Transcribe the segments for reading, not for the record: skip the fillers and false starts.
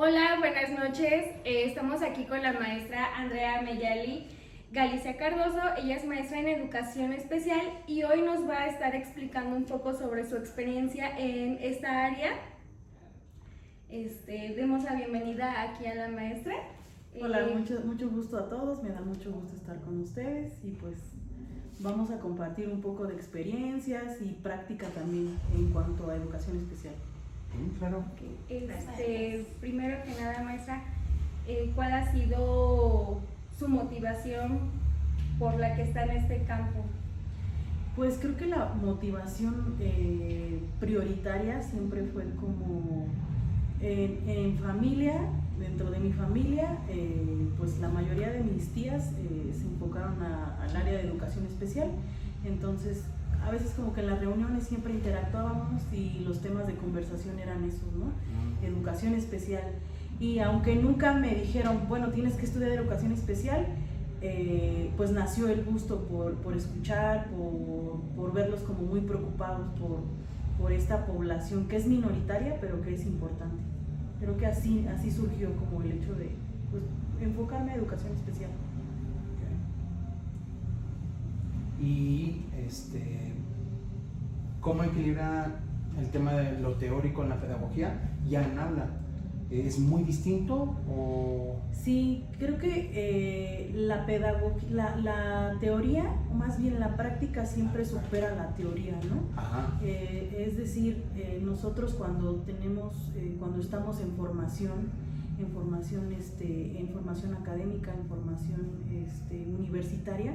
Hola, buenas noches. Estamos aquí con la maestra Andrea Meyali Galicia Cardoso. Ella es maestra en educación especial y hoy nos va a estar explicando un poco sobre su experiencia en esta área. Demos la bienvenida aquí a la maestra. Hola, mucho gusto a todos, me da mucho gusto estar con ustedes y pues vamos a compartir un poco de experiencias y práctica también en cuanto a educación especial. Claro. Primero que nada, maestra, ¿cuál ha sido su motivación por la que está en este campo? Pues creo que la motivación prioritaria siempre fue como en familia, dentro de mi familia, pues la mayoría de mis tías se enfocaron al área de educación especial, entonces a veces como que en las reuniones siempre interactuábamos y los temas de conversación eran esos, ¿no? Educación especial. Y aunque nunca me dijeron, bueno, tienes que estudiar educación especial, pues nació el gusto por escuchar, por verlos como muy preocupados por esta población que es minoritaria, pero que es importante. Creo que así surgió como el hecho de pues, enfocarme a educación especial. Y ¿cómo equilibra el tema de lo teórico en la pedagogía ya en aula? ¿Es muy distinto o...? Sí, creo que la teoría, o más bien la práctica siempre supera la teoría, ¿no? Ajá. Es decir, nosotros cuando estamos en formación académica, en formación universitaria,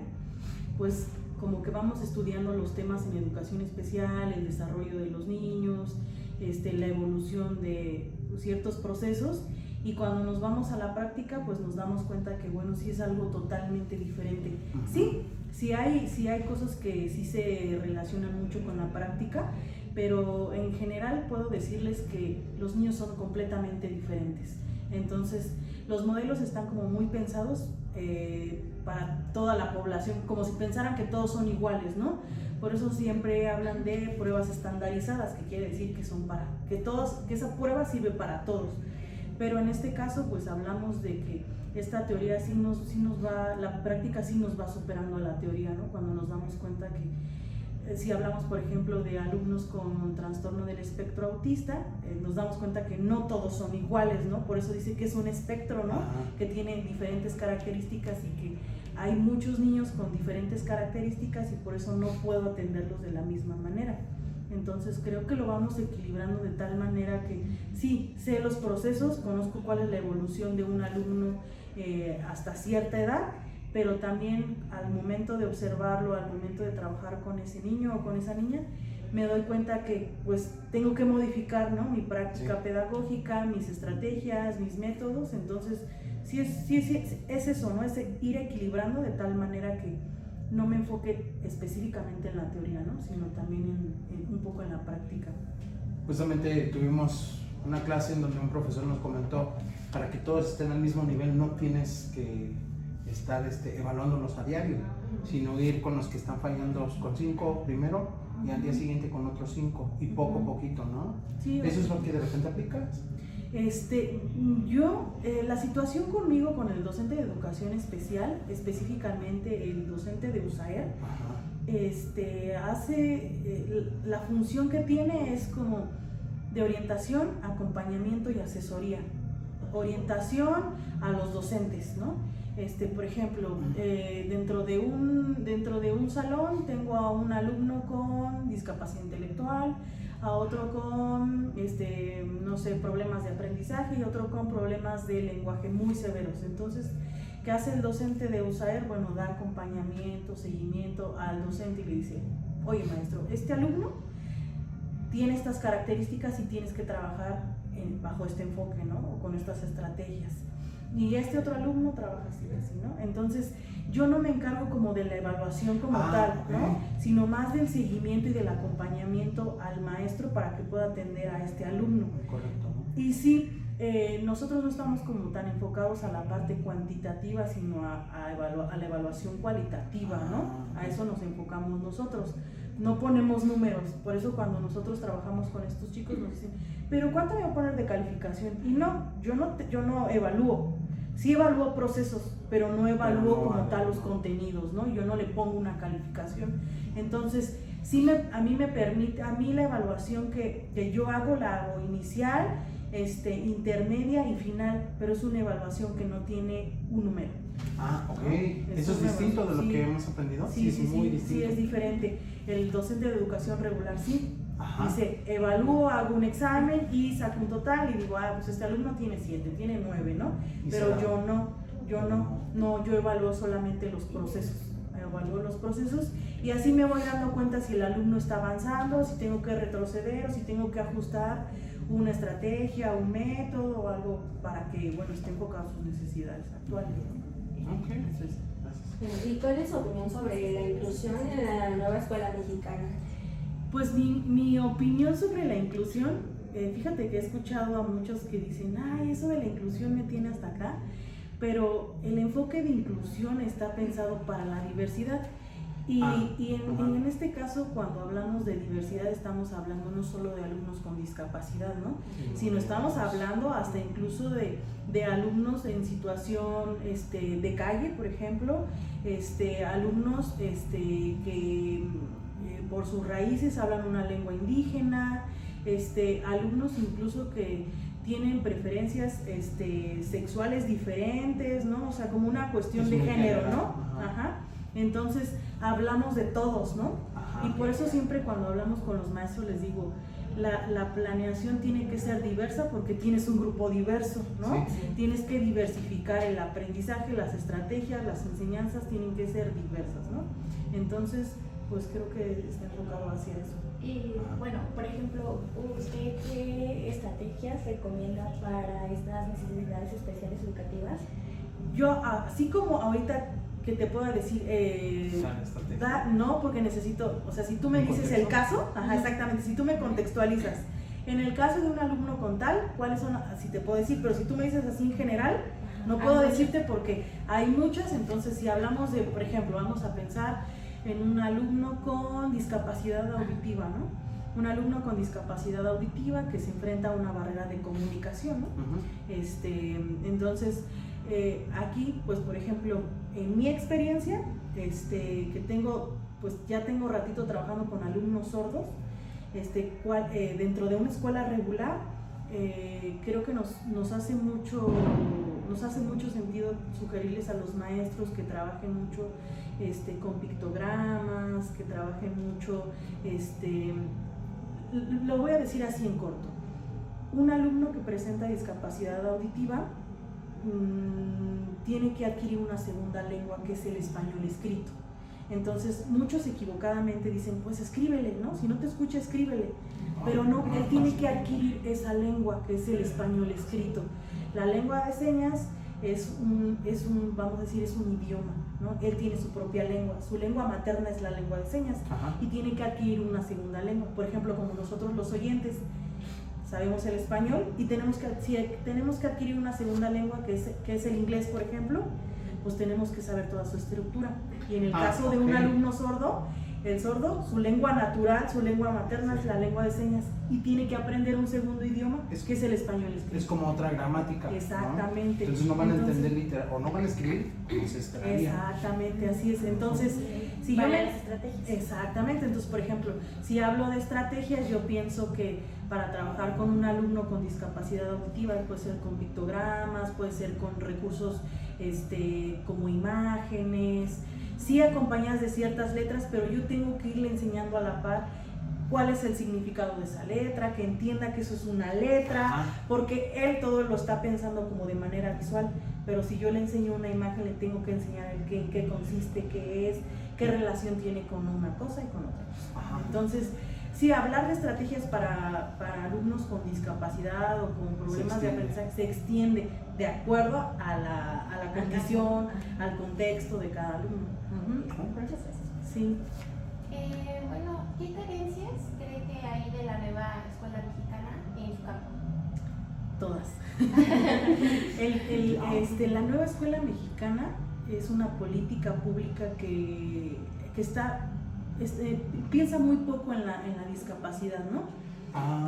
pues como que vamos estudiando los temas en educación especial, el desarrollo de los niños, la evolución de ciertos procesos, y cuando nos vamos a la práctica pues nos damos cuenta que bueno, sí es algo totalmente diferente. Sí hay cosas que sí se relacionan mucho con la práctica, pero en general puedo decirles que los niños son completamente diferentes. Entonces los modelos están como muy pensados para toda la población, como si pensaran que todos son iguales, ¿no? Por eso siempre hablan de pruebas estandarizadas, que quiere decir que que esa prueba sirve para todos. Pero en este caso pues hablamos de que esta teoría la práctica sí nos va superando a la teoría, ¿no? Cuando nos damos cuenta que si hablamos por ejemplo de alumnos con trastorno del espectro autista, nos damos cuenta que no todos son iguales, ¿no? Por eso dice que es un espectro, ¿no? Que tiene diferentes características y que hay muchos niños con diferentes características y por eso no puedo atenderlos de la misma manera. Entonces creo que lo vamos equilibrando de tal manera que sí, sé los procesos, conozco cuál es la evolución de un alumno hasta cierta edad, pero también al momento de observarlo, al momento de trabajar con ese niño o con esa niña, me doy cuenta que pues tengo que modificar, ¿no? Mi práctica pedagógica, mis estrategias, mis métodos. Entonces sí es eso, ¿no? Es ir equilibrando de tal manera que no me enfoque específicamente en la teoría, ¿no? Sino también un poco en la práctica. Justamente tuvimos una clase en donde un profesor nos comentó, para que todos estén al mismo nivel no tienes que estar evaluándolos a diario, sino ir con los que están fallando con 5 primero y al día siguiente con otros 5 y poco a poquito, ¿no? Sí, ¿Eso es lo que de repente aplicas? La situación conmigo con el docente de educación especial, específicamente el docente de USAER, la función que tiene es como de orientación, acompañamiento y asesoría. Orientación a los docentes, ¿no? Por ejemplo, dentro de un salón tengo a un alumno con discapacidad intelectual, a otro con problemas de aprendizaje y otro con problemas de lenguaje muy severos. Entonces, ¿qué hace el docente de USAER? Bueno, da acompañamiento, seguimiento al docente y le dice, oye maestro, este alumno tiene estas características y tienes que trabajar bajo este enfoque, ¿no? O con estas estrategias. Y este otro alumno trabaja así, ¿no? Entonces yo no me encargo como de la evaluación como tal, ¿no? Sino más del seguimiento y del acompañamiento al maestro para que pueda atender a este alumno. Correcto, ¿no? Y sí, nosotros no estamos como tan enfocados a la parte cuantitativa, sino a la evaluación cualitativa, ¿no? A eso nos enfocamos nosotros. no ponemos números. Por eso cuando nosotros trabajamos con estos chicos nos dicen, pero ¿cuánto me voy a poner de calificación? Y no, yo no evalúo. Sí evalúo procesos, pero no evalúo como tal los contenidos, ¿no? Yo no le pongo una calificación. Entonces, a mí la evaluación que yo hago, la hago inicial, intermedia y final, pero es una evaluación que no tiene un número. Ah, ok. ¿No? ¿Eso es distinto de lo que hemos aprendido? Sí, es muy distinto. Sí, es diferente. El docente de educación regular sí. Ajá. Dice, evalúo, hago un examen y saco un total y digo, pues este alumno tiene 7, tiene 9, ¿no? Pero yo evalúo solamente los procesos. Evalúo los procesos y así me voy dando cuenta si el alumno está avanzando, si tengo que retroceder o si tengo que ajustar una estrategia, un método o algo para que, esté enfocado a sus necesidades actuales. Ok, gracias. ¿Y cuál es su opinión sobre la inclusión en la nueva escuela mexicana? Pues mi opinión sobre la inclusión, fíjate que he escuchado a muchos que dicen, eso de la inclusión me tiene hasta acá, pero el enfoque de inclusión está pensado para la diversidad. Y en este caso, cuando hablamos de diversidad, estamos hablando no solo de alumnos con discapacidad, ¿no? Sino estamos hablando hasta incluso de alumnos en situación de calle, por ejemplo, alumnos que por sus raíces hablan una lengua indígena, alumnos incluso que tienen preferencias sexuales diferentes, ¿no? O sea, como una cuestión de género, ¿no? Ajá. Entonces, hablamos de todos, ¿no? Ajá. Y por eso siempre cuando hablamos con los maestros les digo, la planeación tiene que ser diversa porque tienes un grupo diverso, ¿no? Sí. Tienes que diversificar el aprendizaje, las estrategias, las enseñanzas tienen que ser diversas, ¿no? Entonces, pues creo que está enfocado hacia eso. Y bueno, por ejemplo, ¿usted qué estrategias recomienda para estas necesidades especiales educativas? Yo, así como ahorita que te puedo decir, no, porque necesito, o sea, si tú me dices el caso, exactamente, si tú me contextualizas, en el caso de un alumno con tal, ¿cuáles son? Así te puedo decir, pero si tú me dices así en general, no puedo decirte porque hay muchas. Entonces, si hablamos de, por ejemplo, vamos a pensar en un alumno con discapacidad auditiva, ¿no? Un alumno con discapacidad auditiva que se enfrenta a una barrera de comunicación, ¿no? Entonces, aquí, pues, por ejemplo, en mi experiencia, que tengo, pues, ya tengo ratito trabajando con alumnos sordos, dentro de una escuela regular, creo que nos hace mucho sentido sugerirles a los maestros que trabajen mucho con pictogramas, que trabajen mucho, lo voy a decir así en corto. Un alumno que presenta discapacidad auditiva tiene que adquirir una segunda lengua, que es el español escrito. Entonces, muchos equivocadamente dicen, pues escríbele, ¿no? Si no te escucha, escríbele. Pero no, él tiene que adquirir esa lengua, que es el español escrito. La lengua de señas vamos a decir, es un idioma, ¿no? Él tiene su propia lengua, su lengua materna es la lengua de señas. Ajá. Y tiene que adquirir una segunda lengua. Por ejemplo, como nosotros los oyentes sabemos el español y tenemos que adquirir una segunda lengua que es el inglés, por ejemplo, pues tenemos que saber toda su estructura. Y en el caso de un alumno sordo, el sordo, su lengua natural, su lengua materna es la lengua de señas y tiene que aprender un segundo idioma, que es el español escrito. Es como otra gramática, exactamente, ¿no? Entonces no van a entender literal, o no van a escribir, pues se extraña. Exactamente, así es. Entonces, si las estrategias. Exactamente, entonces, por ejemplo, si hablo de estrategias, yo pienso que para trabajar con un alumno con discapacidad auditiva puede ser con pictogramas, puede ser con recursos como imágenes, sí acompañadas de ciertas letras, pero yo tengo que irle enseñando a la par cuál es el significado de esa letra, que entienda que eso es una letra, porque él todo lo está pensando como de manera visual, pero si yo le enseño una imagen, le tengo que enseñar en qué consiste, qué es, qué relación tiene con una cosa y con otra cosa. Entonces, sí, hablar de estrategias para alumnos con discapacidad o con problemas de aprendizaje se extiende de acuerdo a la condición, al contexto de cada alumno. Muchas gracias. Sí. Bueno, ¿qué carencias cree que hay de la nueva escuela mexicana en su campo? Todas. La nueva escuela mexicana es una política pública que está piensa muy poco en la discapacidad, ¿no?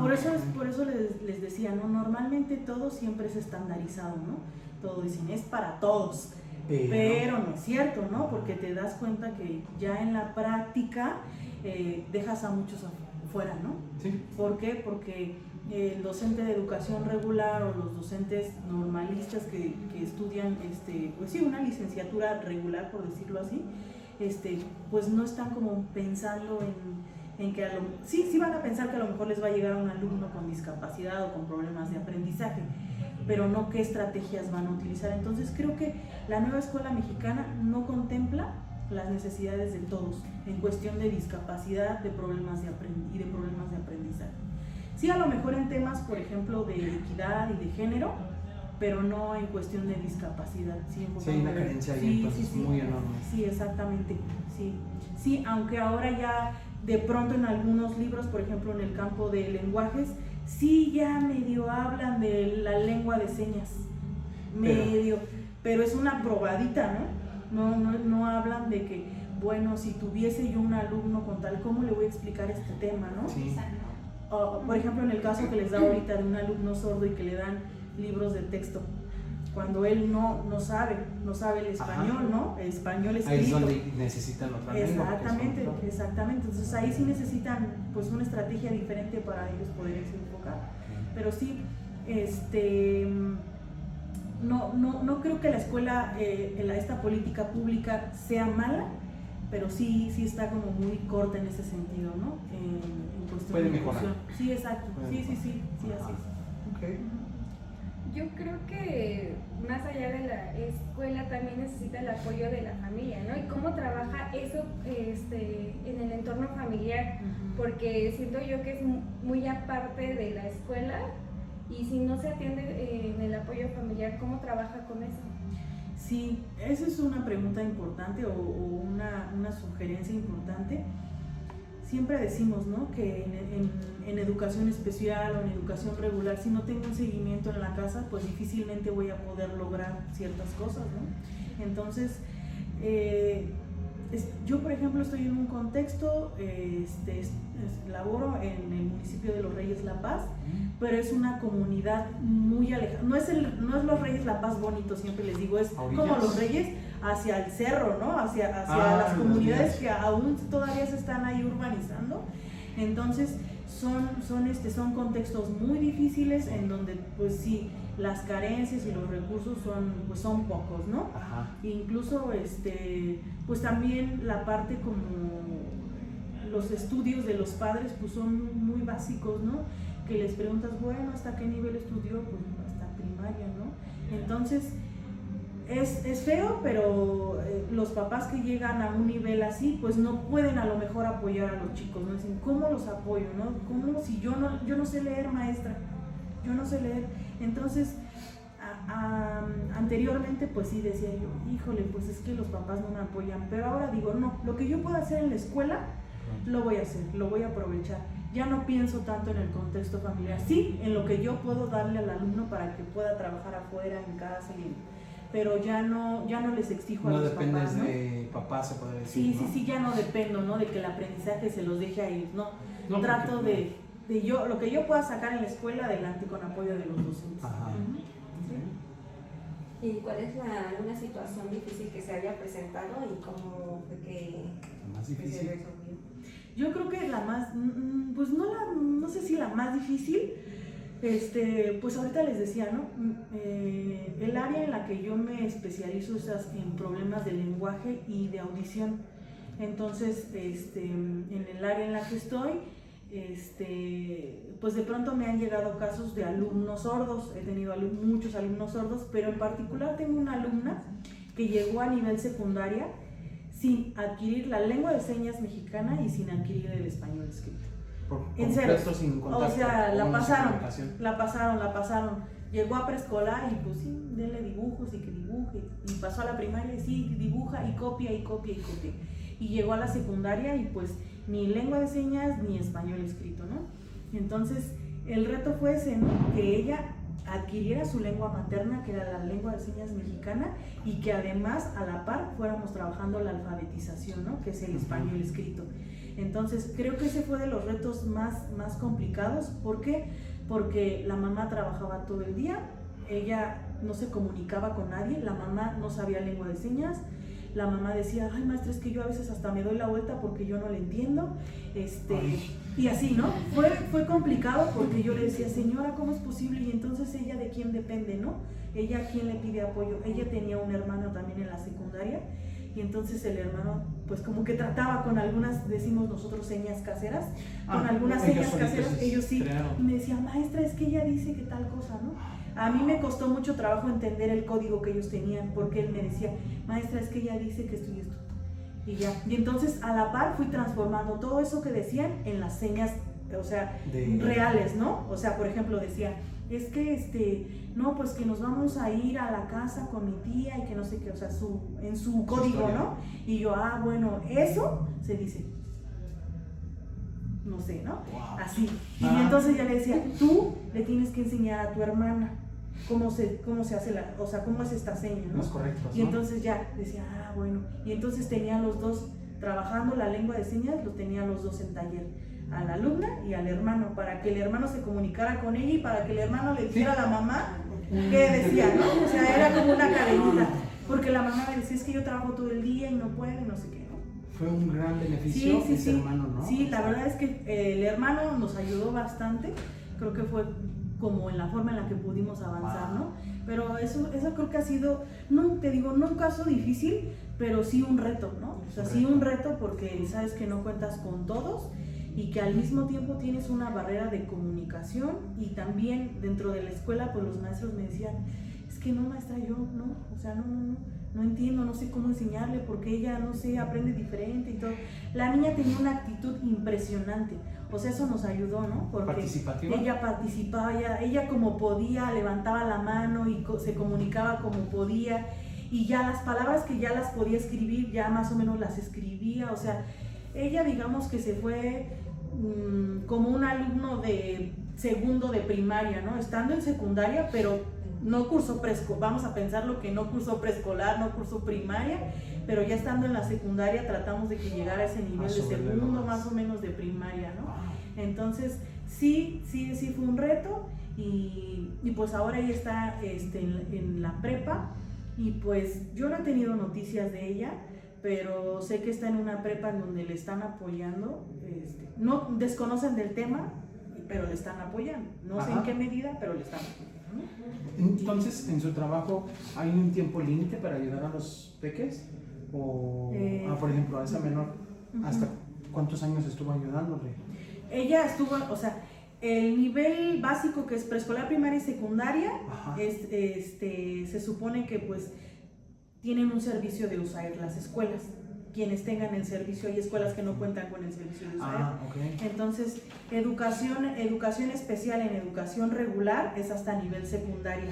Por eso les decía, ¿no? Normalmente todo siempre es estandarizado, ¿no? Todo dicen, es para todos, pero no es cierto, ¿no? Porque te das cuenta que ya en la práctica dejas a muchos afuera, ¿no? Sí. ¿Por qué? Porque el docente de educación regular o los docentes normalistas que estudian pues sí, una licenciatura regular, por decirlo así, pues no están como pensando en que sí van a pensar que a lo mejor les va a llegar un alumno con discapacidad o con problemas de aprendizaje, pero no qué estrategias van a utilizar. Entonces creo que la nueva escuela mexicana no contempla las necesidades de todos en cuestión de discapacidad, de problemas de aprendizaje. Sí, a lo mejor en temas, por ejemplo, de equidad y de género, pero no en cuestión de discapacidad. Sí, hay una carencia ahí, entonces muy enorme. Sí, exactamente. Sí, aunque ahora ya de pronto en algunos libros, por ejemplo en el campo de lenguajes, sí ya medio hablan de la lengua de señas, pero es una probadita, ¿no? No hablan de que, bueno, si tuviese yo un alumno con tal, ¿cómo le voy a explicar este tema, no? Sí. Por ejemplo, en el caso que les da ahorita de un alumno sordo y que le dan libros de texto, cuando él no sabe el español, ¿no? El español escrito. Ahí es donde necesitan otra lengua. Exactamente. Entonces ahí sí necesitan pues una estrategia diferente para ellos poderse enfocar. Pero sí, no creo que la escuela, esta política pública sea mala, pero sí está como muy corta en ese sentido, ¿no? En cuestión puede de mejorar. Sí, exacto. Sí, así es. Okay. Yo creo que más allá de la escuela también necesita el apoyo de la familia, ¿no? Y cómo trabaja eso en el entorno familiar, porque siento yo que es muy aparte de la escuela, y si no se atiende en el apoyo familiar, ¿cómo trabaja con eso? Sí, esa es una pregunta importante o una sugerencia importante. Siempre decimos, ¿no?, que en educación especial o en educación regular, si no tengo un seguimiento en la casa, pues difícilmente voy a poder lograr ciertas cosas, ¿no? Entonces, yo, por ejemplo, estoy en un contexto, laboro en el municipio de Los Reyes La Paz, pero es una comunidad muy alejada. No es Los Reyes La Paz bonito, siempre les digo, es como Los Reyes hacia el cerro, ¿no? Hacia las comunidades que aún todavía se están ahí urbanizando. Entonces son contextos muy difíciles en donde pues sí, las carencias y los recursos son pocos, ¿no? Ajá. Incluso pues también la parte como los estudios de los padres pues son muy básicos, ¿no? Que les preguntas, bueno, ¿hasta qué nivel estudió? Pues hasta primaria, ¿no? Entonces es feo, pero los papás que llegan a un nivel así, pues no pueden a lo mejor apoyar a los chicos, ¿no? Dicen, ¿cómo los apoyo, no? ¿Cómo si yo no sé leer, maestra? Yo no sé leer. Entonces, anteriormente, pues sí decía yo, híjole, pues es que los papás no me apoyan, pero ahora digo, no, lo que yo puedo hacer en la escuela, lo voy a hacer, lo voy a aprovechar. Ya no pienso tanto en el contexto familiar, sí, en lo que yo puedo darle al alumno para que pueda trabajar afuera, en casa, pero ya no les exijo a los papás, ¿no? No dependes de papá, se puede decir, Sí, ya no dependo, ¿no? De que el aprendizaje se los deje a ellos, no trato porque, de yo, lo que yo pueda sacar en la escuela, adelante con apoyo de los docentes. Ajá. Sí. ¿Y cuál es alguna situación difícil que se haya presentado y cómo fue que más se difícil. resolvió? Yo creo que la más, pues no sé si la más difícil, pues ahorita les decía, ¿no? El área en la que yo me especializo es en problemas de lenguaje y de audición. Entonces, en el área en la que estoy, pues de pronto me han llegado casos de alumnos sordos. He tenido muchos alumnos sordos, pero en particular tengo una alumna que llegó a nivel secundaria sin adquirir la lengua de señas mexicana y sin adquirir el español escrito. En serio, Sin contacto, o sea, la comunicación. pasaron. Llegó a preescolar y pues sí, denle dibujos y que dibuje. Y pasó a la primaria y sí, dibuja y copia. Y llegó a la secundaria y pues ni lengua de señas ni español escrito, ¿no? Entonces, el reto fue ese, ¿no? Que ella adquiriera su lengua materna, que era la lengua de señas mexicana, y que además a la par fuéramos trabajando la alfabetización, ¿no? Que es el español escrito. Entonces creo que ese fue de los retos más complicados. ¿Por qué? Porque la mamá trabajaba todo el día, ella no se comunicaba con nadie, la mamá no sabía lengua de señas, la mamá decía, ay maestra, es que yo a veces hasta me doy la vuelta porque yo no le entiendo, y así, ¿no? Fue complicado porque yo le decía, señora, ¿cómo es posible? Y entonces ella, ¿de quién depende, no? Ella, ¿a quién le pide apoyo? Ella tenía un hermano también en la secundaria, y entonces el hermano, pues como que trataba con algunas, decimos nosotros, señas caseras, con algunas señas caseras, ellos sí, y me decía, maestra, es que ella dice que tal cosa, ¿no? A mí me costó mucho trabajo entender el código que ellos tenían, porque él me decía, maestra, es que ella dice que esto y esto, y ya. Y entonces a la par fui transformando todo eso que decían en las señas, o sea, reales, ¿no? O sea, por ejemplo, decía, es que no, pues que nos vamos a ir a la casa con mi tía y que no sé qué, o sea, en su código, ¿no? Y yo, bueno, eso se dice, no sé, ¿no? Wow. Así. Y entonces ya le decía, tú le tienes que enseñar a tu hermana cómo se hace o sea, cómo es esta seña, ¿no? Los correctos, y entonces ya decía, bueno, y entonces tenían los dos trabajando la lengua de señas, lo tenían los dos en taller, a la alumna y al hermano, para que el hermano se comunicara con ella y para que el hermano le dijera a la mamá qué decía, ¿no? O sea, era como una cadenita, porque la mamá me decía, es que yo trabajo todo el día y no puedo, y no sé qué, ¿no? Fue un gran beneficio ese hermano, ¿no? Sí, la verdad es que el hermano nos ayudó bastante, creo que fue como en la forma en la que pudimos avanzar, ¿no? Pero eso creo que ha sido, no te digo, no un caso difícil, pero sí un reto, ¿no? O sea, sí un reto porque sabes que no cuentas con todos y que al mismo tiempo tienes una barrera de comunicación, y también dentro de la escuela pues los maestros me decían, es que no maestra, yo no, o sea, no entiendo, no sé cómo enseñarle porque ella, no sé, aprende diferente y todo. La niña tenía una actitud impresionante, o sea, eso nos ayudó, ¿no? Porque ella participaba, ella como podía, levantaba la mano y se comunicaba como podía, y ya las palabras que ya las podía escribir, ya más o menos las escribía, o sea, ella digamos que se fue como un alumno de segundo de primaria, ¿no? Estando en secundaria, pero no cursó preescolar, vamos a pensarlo que no cursó preescolar, no cursó primaria, pero ya estando en la secundaria tratamos de que llegara a ese nivel de segundo, más o menos de primaria, ¿no? Entonces, sí fue un reto, y pues ahora ella está en la prepa, y pues yo no he tenido noticias de ella, pero sé que está en una prepa en donde le están apoyando, no desconocen del tema, pero le están apoyando, no sé en qué medida, pero le están apoyando, ¿no? Entonces, en su trabajo, ¿hay un tiempo límite para ayudar a los peques? O, por ejemplo, a esa menor, ¿hasta cuántos años estuvo ayudándole? Ella estuvo, o sea, el nivel básico, que es preescolar, primaria y secundaria, se supone que pues tienen un servicio de USAID las escuelas. Quienes tengan el servicio, hay escuelas que no cuentan con el servicio de USAID. Okay. Entonces, educación especial en educación regular es hasta nivel secundaria.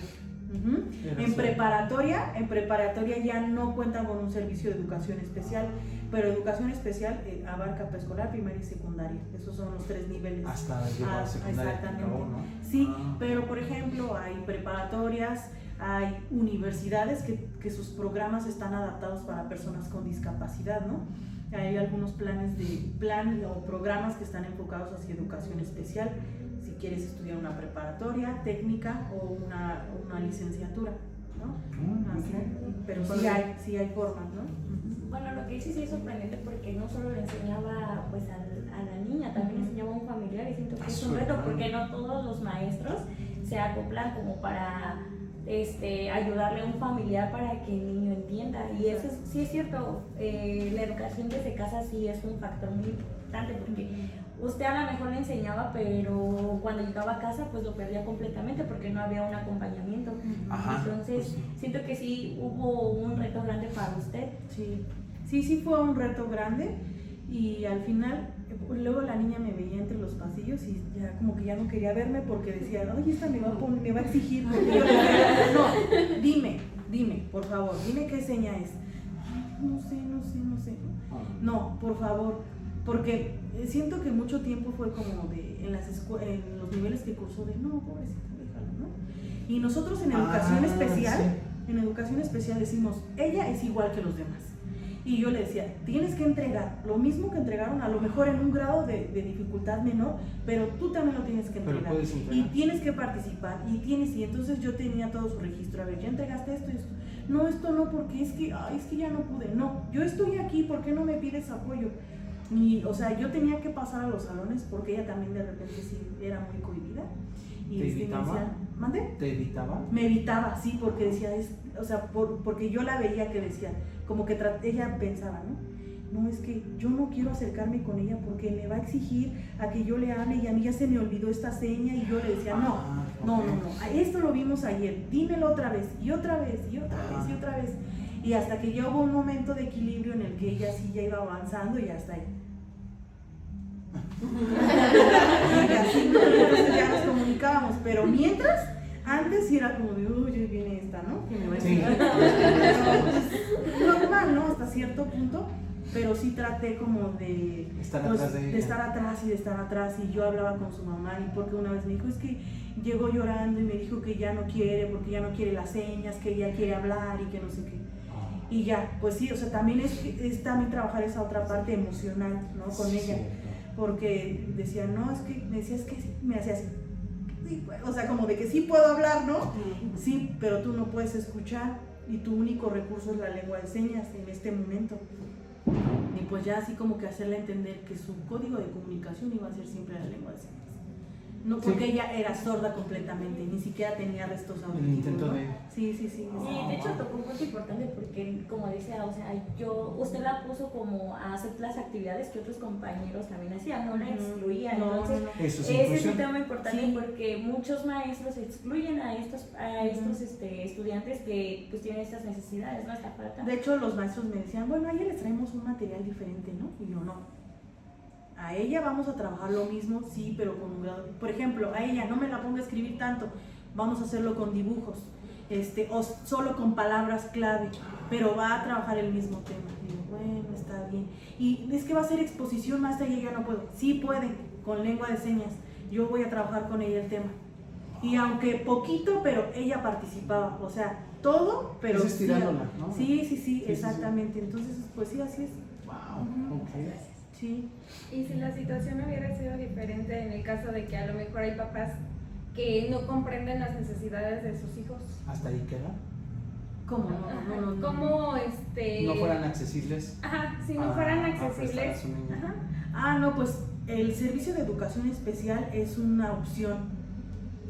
En preparatoria ya no cuentan con un servicio de educación especial, pero educación especial abarca preescolar, primaria y secundaria. Esos son los 3 niveles. Hasta llegar a secundaria. Exactamente. Acabó, ¿no? Sí, pero por ejemplo hay preparatorias, hay universidades que sus programas están adaptados para personas con discapacidad, ¿no? Hay algunos planes o programas que están enfocados hacia educación especial, si quieres estudiar una preparatoria, técnica o una licenciatura, ¿no? Pero sí hay formas, ¿no? Bueno, lo que dice sí es sorprendente porque no solo le enseñaba pues a la niña, también le enseñaba a un familiar, y siento que es un reto porque no todos los maestros se acoplan como para ayudarle a un familiar para que el niño entienda, y eso sí es cierto. La educación desde casa sí es un factor muy importante porque usted a lo mejor le enseñaba, pero cuando llegaba a casa pues lo perdía completamente porque no había un acompañamiento. Entonces siento que sí hubo un reto grande para usted. Sí fue un reto grande, y al final luego la niña me veía entre los pasillos y ya como que ya no quería verme porque decía, oye, esta me va a exigir, porque yo le decía, no, dime, por favor, dime qué seña es. No sé. No, por favor, porque siento que mucho tiempo fue como en los niveles que cursó de, no, pobrecita, déjalo, ¿no? Y nosotros en educación especial, sí. en educación especial decimos, ella es igual que los demás. Y yo le decía, tienes que entregar lo mismo que entregaron, a lo mejor en un grado de dificultad menor, pero tú también lo tienes que entregar. Y tienes que participar, y entonces yo tenía todo su registro, a ver, ya entregaste esto y esto. No, esto no, porque es que ya no pude. No, yo estoy aquí, ¿por qué no me pides apoyo? Y, o sea, yo tenía que pasar a los salones porque ella también de repente sí era muy cohibida. Y ¿Te evitaba? me decía, ¿mande? ¿Te evitaba? Me evitaba, sí, porque decía, o sea, porque yo la veía que decía, como que ella pensaba, ¿no? No, es que yo no quiero acercarme con ella porque me va a exigir a que yo le hable y a mí ya se me olvidó esta seña, y yo le decía, no, esto lo vimos ayer, dímelo otra vez, y otra vez, y otra vez, y otra vez. Y hasta que ya hubo un momento de equilibrio en el que ella sí ya iba avanzando y hasta ahí. Y así, ¿no? Entonces ya nos comunicábamos, pero mientras, antes sí era como de, uy, ya viene esta, ¿no? Que me va a decir. Normal, ¿no? Hasta cierto punto, pero sí traté como de estar atrás de ella. De estar atrás, y yo hablaba con su mamá, y porque una vez me dijo, es que llegó llorando y me dijo que ya no quiere, porque ya no quiere las señas, que ella quiere hablar y que no sé qué. Y ya, pues sí, o sea, también es también trabajar esa otra parte emocional, ¿no? Con ella. Porque decía, no, es que me decía, es que sí, me hacía así. Sí, o sea, como de que sí puedo hablar, ¿no? Sí, pero tú no puedes escuchar y tu único recurso es la lengua de señas en este momento. Y pues ya así como que hacerle entender que su código de comunicación iba a ser siempre la lengua de señas. No, porque ella era sorda completamente, ni siquiera tenía restos auditivos. El intento de... Sí. Sí, de hecho tocó un punto importante porque, como decía, o sea, usted la puso como a hacer las actividades que otros compañeros también hacían, no la excluía. Entonces, ese es un tema importante porque muchos maestros excluyen a estos estudiantes que pues tienen estas necesidades, ¿no? Esta falta. De hecho, los maestros me decían, bueno, a ella les traemos un material diferente, ¿no? Y yo, no. A ella vamos a trabajar lo mismo, sí, pero con un grado. Por ejemplo, a ella no me la ponga a escribir tanto, vamos a hacerlo con dibujos, o solo con palabras clave, pero va a trabajar el mismo tema. Y digo, bueno, está bien. Y es que va a ser exposición, maestra, y ella no puede. Sí puede, con lengua de señas. Yo voy a trabajar con ella el tema. Y aunque poquito, pero ella participaba, o sea, todo, pero es estirándola, ¿no? Sí, exactamente. Entonces, pues sí, así es. Wow, ok. Sí. Y si la situación hubiera sido diferente en el caso de que a lo mejor hay papás que no comprenden las necesidades de sus hijos. ¿Hasta ahí queda? ¿Cómo? No. ¿Cómo no fueran accesibles? Ajá, si no fueran accesibles. No, pues el servicio de educación especial es una opción.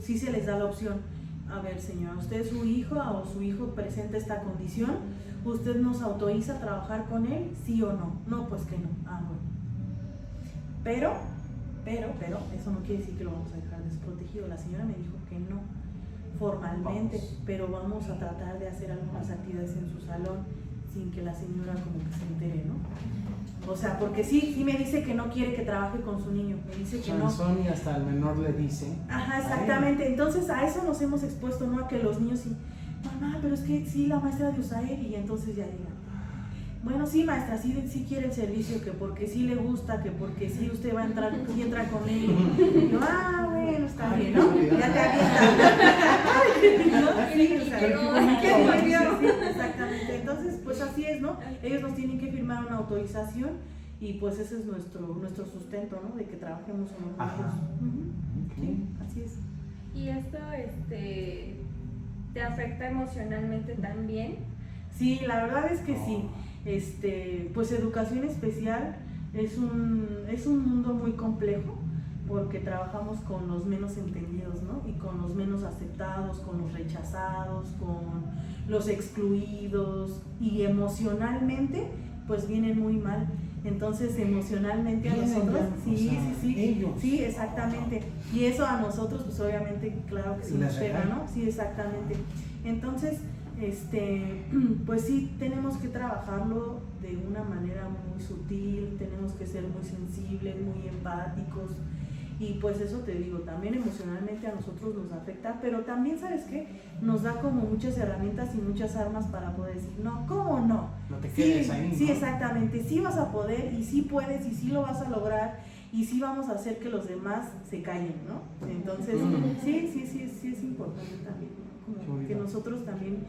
Sí se les da la opción. A ver, señora, usted su hija o su hijo presenta esta condición, ¿usted nos autoriza a trabajar con él? ¿Sí o no? No, pues que no. Bueno. Pero, eso no quiere decir que lo vamos a dejar desprotegido. La señora me dijo que no, formalmente, pero vamos a tratar de hacer algunas actividades en su salón sin que la señora como que se entere, ¿no? O sea, porque sí me dice que no quiere que trabaje con su niño, me dice que no. Y hasta el menor le dice. Ajá, exactamente. Entonces a eso nos hemos expuesto, ¿no? A que los niños sí, mamá, pero es que sí, la maestra de USAER, y entonces ya digan, bueno, sí, maestra, sí quiere el servicio, que porque sí le gusta, que porque sí usted va a entrar, sí entra con él. Y yo, bueno, está bien, ¿no? Ya te avientan. Sí, exactamente. Entonces, pues así es, ¿no? Ellos nos tienen que firmar una autorización y pues ese es nuestro sustento, ¿no? De que trabajemos con los niños. Sí, así es. ¿Y esto te afecta emocionalmente también? Sí, la verdad es que sí. Pues educación especial es un mundo muy complejo porque trabajamos con los menos entendidos, ¿no? Y con los menos aceptados, con los rechazados, con los excluidos, y emocionalmente pues vienen muy mal. Entonces emocionalmente a nosotros, sí, exactamente. Y eso a nosotros pues obviamente claro que sí nos pega, ¿no? Sí, exactamente. Entonces pues sí, tenemos que trabajarlo de una manera muy sutil, tenemos que ser muy sensibles, muy empáticos, y pues eso te digo, también emocionalmente a nosotros nos afecta, pero también, ¿sabes qué? Nos da como muchas herramientas y muchas armas para poder decir, no, ¿cómo no? No te quedes ahí, ¿no? Sí, exactamente, sí vas a poder, y sí puedes, y sí lo vas a lograr, y sí vamos a hacer que los demás se callen, ¿no? Entonces, sí es importante también. Como que nosotros también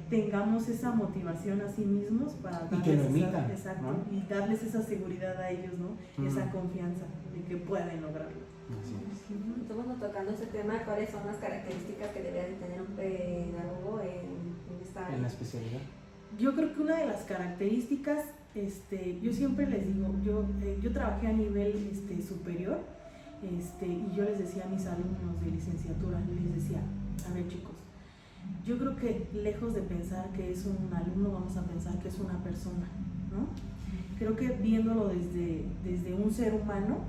tengamos esa motivación a sí mismos para y que lo imitan, exacto, ¿no? y darles esa seguridad a ellos, ¿no? Esa confianza de que pueden lograrlo. Así es. Estamos tocando ese tema, ¿cuáles son las características que debería de tener un pedagogo en esta área? En la especialidad. Yo creo que una de las características, yo siempre les digo, yo trabajé a nivel superior, y yo les decía a mis alumnos de licenciatura, yo les decía, a ver chicos, yo creo que lejos de pensar que es un alumno, vamos a pensar que es una persona, ¿no? Creo que viéndolo desde un ser humano,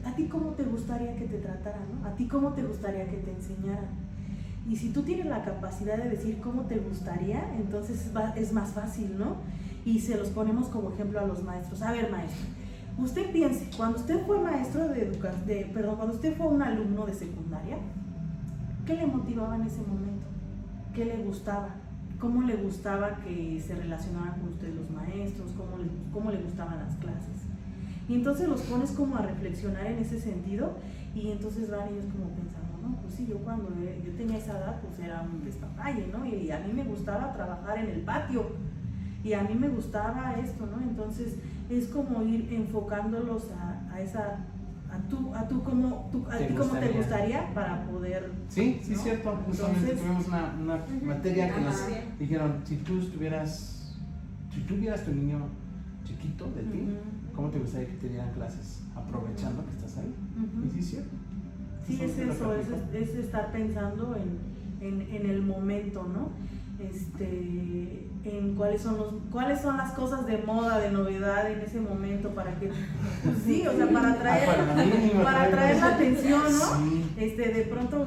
¿a ti cómo te gustaría que te trataran, no? ¿A ti cómo te gustaría que te enseñaran? Y si tú tienes la capacidad de decir cómo te gustaría, entonces es más fácil, ¿no? Y se los ponemos como ejemplo a los maestros. A ver, maestro, usted piense, cuando usted fue maestro cuando usted fue un alumno de secundaria, ¿qué le motivaba en ese momento? ¿Qué le gustaba? ¿Cómo le gustaba que se relacionaran con usted los maestros? ¿Cómo le gustaban las clases? Y entonces los pones como a reflexionar en ese sentido, y entonces van ellos como pensando, no, pues sí, yo cuando yo tenía esa edad, pues era un despapalle, ¿no? Y a mí me gustaba trabajar en el patio, y a mí me gustaba esto, ¿no? Entonces es como ir enfocándolos a ti cómo te gustaría para poder... Sí, sí, ¿no? cierto. Justamente Entonces, tuvimos una materia que nos dijeron, si tú vieras tu niño chiquito de ti, ¿cómo te gustaría que te dieran clases? Aprovechando que estás ahí. Y sí, es cierto. Sí, es eso, es estar pensando en el momento, ¿no? En cuáles son las cosas de moda, de novedad en ese momento para que, pues sí, o sea, para atraer la atención, ¿no? Sí. De pronto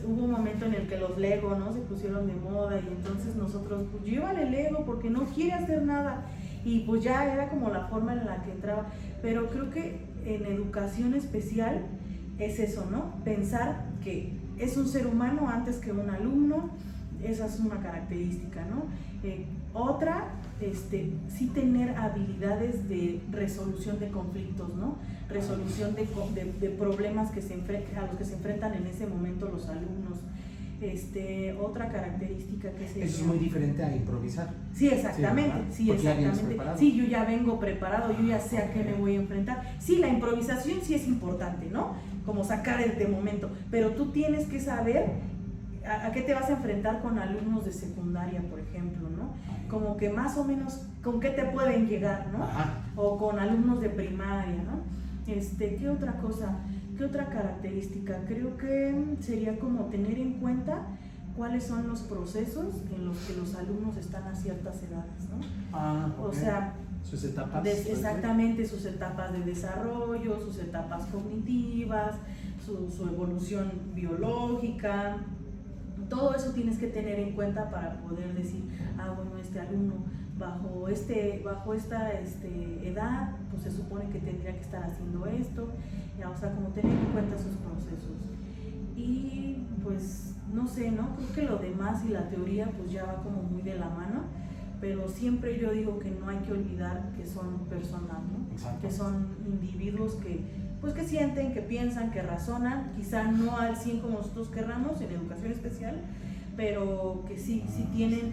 hubo un momento en el que los Lego, ¿no? Se pusieron de moda, y entonces nosotros, pues llévale Lego porque no quiere hacer nada, y pues ya era como la forma en la que entraba. Pero creo que en educación especial es eso, ¿no? Pensar que es un ser humano antes que un alumno. Esa es una característica, ¿no? Otra, sí tener habilidades de resolución de conflictos, ¿no? Resolución de problemas a los que se enfrentan en ese momento los alumnos. Otra característica que sería... Eso es muy diferente a improvisar. Sí, exactamente. Sí, exactamente. Sí, yo ya vengo preparado, yo ya sé a qué me voy a enfrentar. Sí, la improvisación sí es importante, ¿no? Como sacar de momento, pero tú tienes que saber a qué te vas a enfrentar con alumnos de secundaria, por ejemplo, ¿no? Como que más o menos con qué te pueden llegar, ¿no? Ajá. O con alumnos de primaria, ¿no? ¿Qué otra cosa? ¿Qué otra característica? Creo que sería como tener en cuenta cuáles son los procesos en los que los alumnos están a ciertas edades, ¿no? Okay. O sea, sus etapas. Exactamente, sus etapas de desarrollo, sus etapas cognitivas, su evolución biológica. Todo eso tienes que tener en cuenta para poder decir, bueno, este alumno bajo esta edad, pues se supone que tendría que estar haciendo esto, ya, o sea, como tener en cuenta esos procesos. Y pues, no sé, ¿no? Creo que lo demás y la teoría pues ya va como muy de la mano, pero siempre yo digo que no hay que olvidar que son personas, ¿no? Exacto. Que son individuos que sienten, que piensan, que razonan, quizá no al 100 como nosotros querramos en educación especial, pero que sí tienen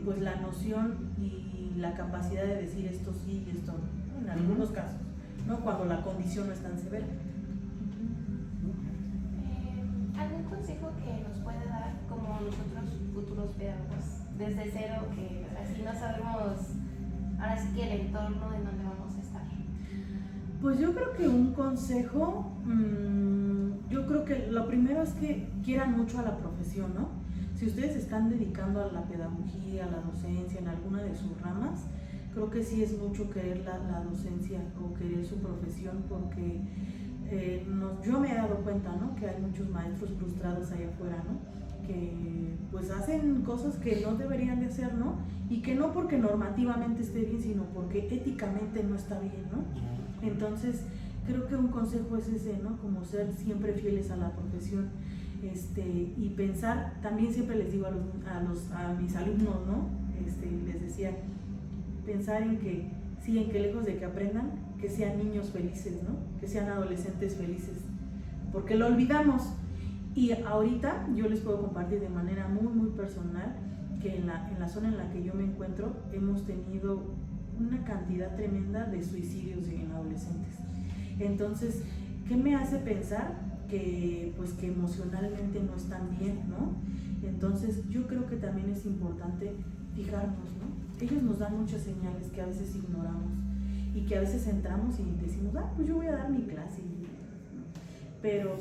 pues la noción y la capacidad de decir esto sí y esto no, en algunos casos, ¿no? Cuando la condición no es tan severa. ¿Algún consejo que nos pueda dar como nosotros futuros pedagogos desde cero, que así no sabemos ahora sí que el entorno en donde vamos a estar? Pues yo creo que un consejo, yo creo que lo primero es que quieran mucho a la profesión, ¿no? Si ustedes se están dedicando a la pedagogía, a la docencia, en alguna de sus ramas, creo que sí es mucho querer la docencia o querer su profesión, porque yo me he dado cuenta, ¿no? Que hay muchos maestros frustrados allá afuera, ¿no? Que pues hacen cosas que no deberían de hacer, ¿no? Y que no porque normativamente esté bien, sino porque éticamente no está bien, ¿no? Entonces, creo que un consejo es ese, ¿no? Como ser siempre fieles a la profesión, y pensar, también siempre les digo a mis alumnos, ¿no? Les decía, pensar en que lejos de que aprendan, que sean niños felices, ¿no? Que sean adolescentes felices, porque lo olvidamos. Y ahorita yo les puedo compartir de manera muy, muy personal que en la zona en la que yo me encuentro hemos tenido una cantidad tremenda de suicidios en adolescentes. Entonces, ¿qué me hace pensar? Que pues que emocionalmente no están bien, ¿no? Entonces yo creo que también es importante fijarnos, ¿no? Ellos nos dan muchas señales que a veces ignoramos y que a veces entramos y decimos, pues yo voy a dar mi clase, ¿no? Pero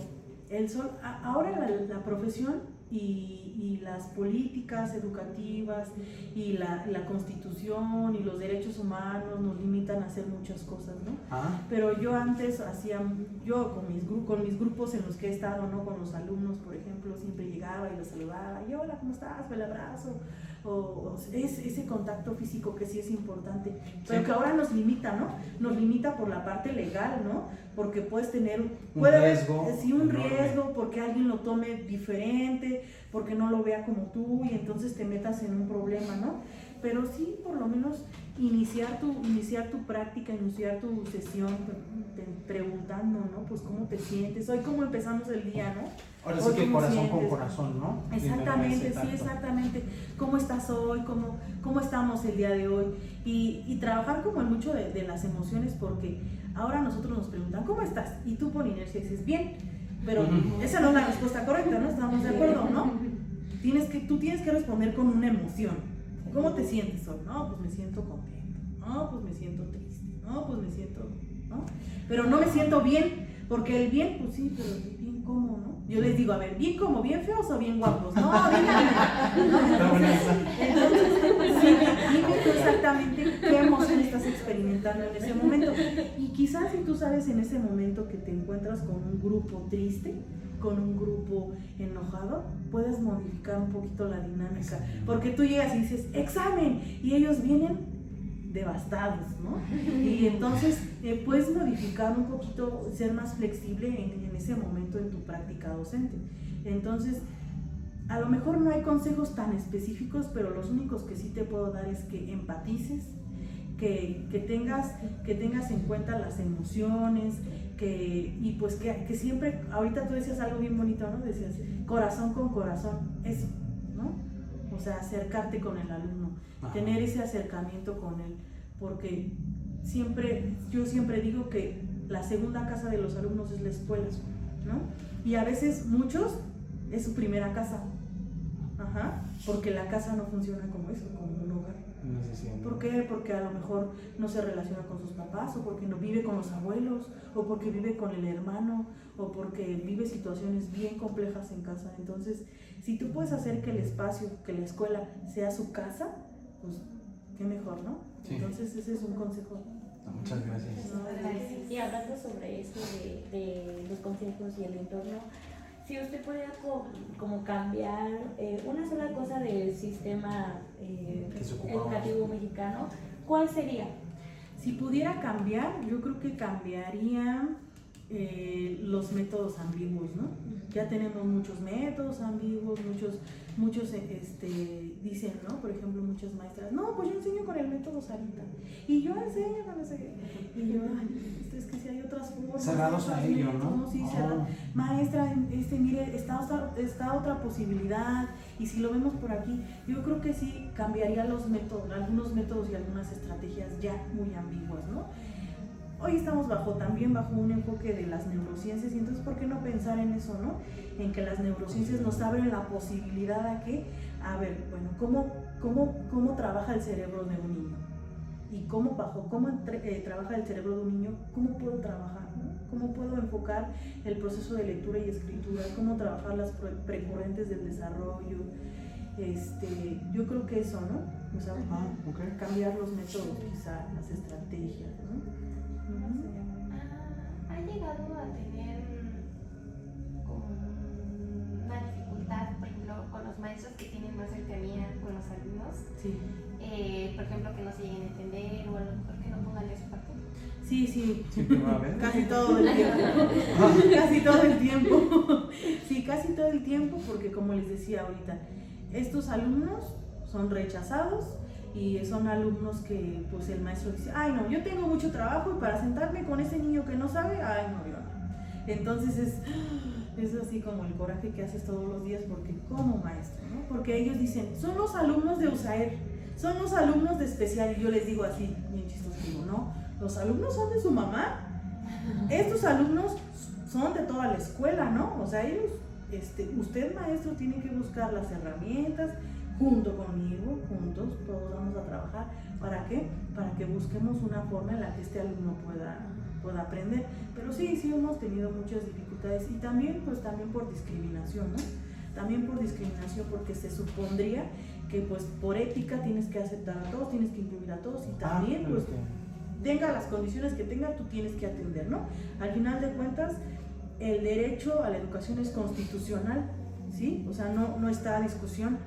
ahora la profesión y las políticas educativas y la constitución y los derechos humanos nos limitan a hacer muchas cosas, ¿no? Pero yo antes con mis grupos en los que he estado, ¿no? Con los alumnos, por ejemplo, siempre llegaba y los saludaba, y hola, ¿cómo estás? El abrazo, o ese contacto físico que sí es importante, pero que ahora nos limita, ¿no? Nos limita por la parte legal, ¿no? Porque puedes tener un riesgo, un riesgo, porque alguien lo tome diferente, porque no lo vea como tú y entonces te metas en un problema, ¿no? Pero sí, por lo menos iniciar tu práctica, iniciar tu sesión preguntando, ¿no? Pues cómo te sientes, hoy cómo empezamos el día, ¿no? Ahora sí que corazón con corazón, ¿no? Exactamente, sí, exactamente. ¿Cómo estás hoy? ¿Cómo estamos el día de hoy? Y trabajar como en mucho de las emociones, porque ahora nosotros nos preguntan, ¿cómo estás? Y tú por inercia dices, bien, pero esa no es la respuesta correcta, ¿no? ¿Estamos de acuerdo, no? Tú tienes que responder con una emoción. ¿Cómo te sientes hoy? No, pues me siento contento. No, pues me siento triste. No, pues me siento, ¿no? Pero no me siento bien, porque el bien, pues sí, pero bien cómo, ¿no? Yo les digo, a ver, ¿bien cómo? ¿Bien feos o bien guapos? No, bien Entonces, sí, dime tú exactamente qué emoción estás experimentando en ese momento. Y quizás si tú sabes en ese momento que te encuentras con un grupo triste, con un grupo enojado, puedes modificar un poquito la dinámica, porque tú llegas y dices, examen, y ellos vienen devastados, ¿no? Y entonces puedes modificar un poquito, ser más flexible en ese momento en tu práctica docente. Entonces, a lo mejor no hay consejos tan específicos, pero los únicos que sí te puedo dar es que empatices, que tengas en cuenta las emociones, y pues que siempre, ahorita tú decías algo bien bonito, ¿no? Decías, corazón con corazón, eso, ¿no? O sea, acercarte con el alumno, tener ese acercamiento con él, porque yo siempre digo que la segunda casa de los alumnos es la escuela, ¿no? Y a veces muchos es su primera casa, porque la casa no funciona como eso, como un hogar. ¿Por qué? Porque a lo mejor no se relaciona con sus papás, o porque no vive con los abuelos, o porque vive con el hermano, o porque vive situaciones bien complejas en casa. Entonces, si tú puedes hacer que el espacio, que la escuela sea su casa, pues qué mejor, ¿no? Sí. Entonces ese es un consejo. Muchas gracias. Y hablando sobre esto de los consejos y el entorno, si usted pudiera como cambiar una sola cosa del sistema educativo mexicano, ¿cuál sería? Si pudiera cambiar, yo creo que cambiaría los métodos ambiguos, ¿no? Ya tenemos muchos métodos ambiguos, muchos dicen, ¿no? Por ejemplo, muchas maestras, no, pues yo enseño con el método Sarita, y yo enseño con ese, y yo, es que si hay otras formas. Cerrados a ello, ¿no? Sí, cerrados. Maestra, mire, está otra posibilidad, y si lo vemos por aquí, yo creo que sí cambiaría los métodos, algunos métodos y algunas estrategias ya muy ambiguas, ¿no? Hoy estamos también bajo un enfoque de las neurociencias, y entonces ¿por qué no pensar en eso, no? En que las neurociencias nos abren la posibilidad a ver, bueno, ¿cómo trabaja el cerebro de un niño? Y cómo trabaja el cerebro de un niño, ¿cómo puedo trabajar, no? ¿Cómo puedo enfocar el proceso de lectura y escritura? ¿Cómo trabajar las precurrentes del desarrollo? Yo creo que eso, ¿no? O sea, cambiar los métodos, quizá, las estrategias, ¿no? ¿Ha llegado a tener como una dificultad, por ejemplo, con los maestros que tienen más cercanía con los alumnos? Sí. Por ejemplo, que no se lleguen a entender, o a lo mejor que no pongan de su parte. Sí. Va a haber. Casi todo el tiempo. Casi todo el tiempo. Sí, casi todo el tiempo, porque como les decía ahorita, estos alumnos son rechazados. Y son alumnos que pues el maestro dice, ay no, yo tengo mucho trabajo y para sentarme con ese niño que no sabe, ay no, yo no. Entonces es así como el coraje que haces todos los días, porque como maestro, ¿no? Porque ellos dicen, son los alumnos de USAER, son los alumnos de especial, y yo les digo así, bien chistoso, digo, no, los alumnos son de su mamá, estos alumnos son de toda la escuela, ¿no? O sea, ellos, usted maestro tiene que buscar las herramientas, junto conmigo, juntos, todos vamos a trabajar, ¿para qué? Para que busquemos una forma en la que este alumno pueda aprender, pero sí hemos tenido muchas dificultades, y también por discriminación, ¿no? También por discriminación, porque se supondría que pues por ética tienes que aceptar a todos, tienes que incluir a todos, y también pues tenga las condiciones que tenga, tú tienes que atender, ¿no? Al final de cuentas, el derecho a la educación es constitucional, ¿sí? O sea, no está a discusión,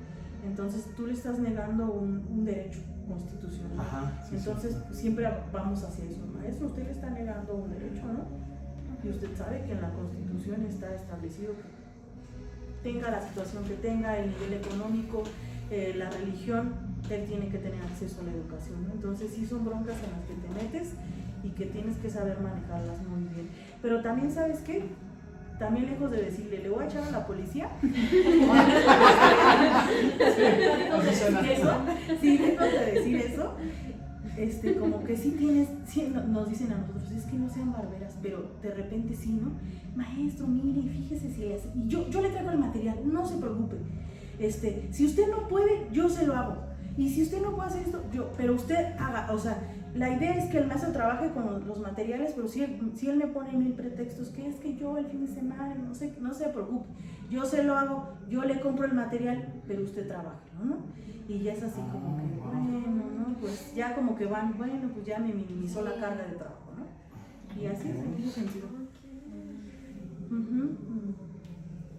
entonces tú le estás negando un derecho constitucional. Ajá, sí, entonces sí. Siempre vamos hacia eso, maestro, usted le está negando un derecho, ¿no? Y usted sabe que en la Constitución está establecido que tenga la situación que tenga, el nivel económico, la religión, él tiene que tener acceso a la educación, ¿no? Entonces sí son broncas en las que te metes y que tienes que saber manejarlas muy bien. Pero también, ¿sabes qué? También lejos de decirle, le voy a echar a la policía, lejos de decir eso, como que sí nos dicen a nosotros, es que no sean barberas, pero de repente sí, ¿no? Maestro, mire, fíjese si le hace, y yo le traigo el material, no se preocupe, si usted no puede, yo se lo hago, y si usted no puede hacer esto, pero usted haga, o sea, la idea es que el maestro trabaje con los materiales, pero si él me pone 1000 pretextos, que es que yo el fin de semana, no se preocupe, yo se lo hago, yo le compro el material, pero usted trabaja, ¿no? Y ya es así como que, bueno, ¿no? Pues ya como que van, bueno, pues ya me minimizó la carga de trabajo, ¿no? Y así es, en ese sentido.